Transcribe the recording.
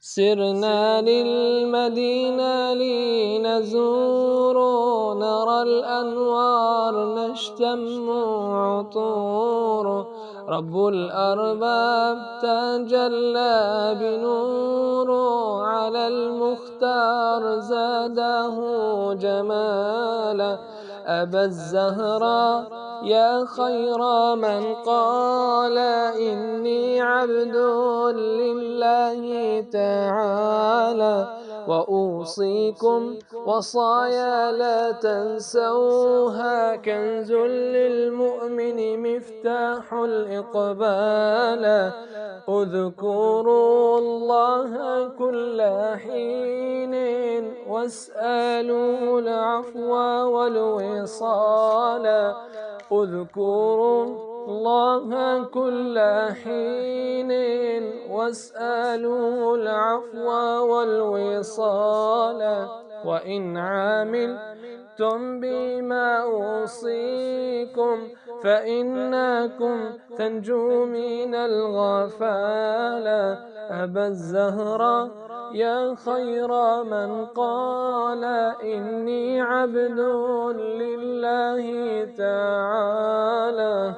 سرنا للمدينة لنزور نرى الأنوار نشتم عطور رب الأرباب تجلى بنور على المختار زاده جمالا أبا الزهراء يا خير من قال إني عبد لله تعالى وأوصيكم وصايا لا تنسوها كنز للمؤمن مفتاح الإقبال اذكروا الله كل حين واسألوا العفو والوصال اذكروا الله كل حين واسألوا العفو والوصال وإن عاملتم بما أوصيكم فإنكم تنجوا من الغفال أبا الزهراء يا خير من قال إني عبد لله تعالى.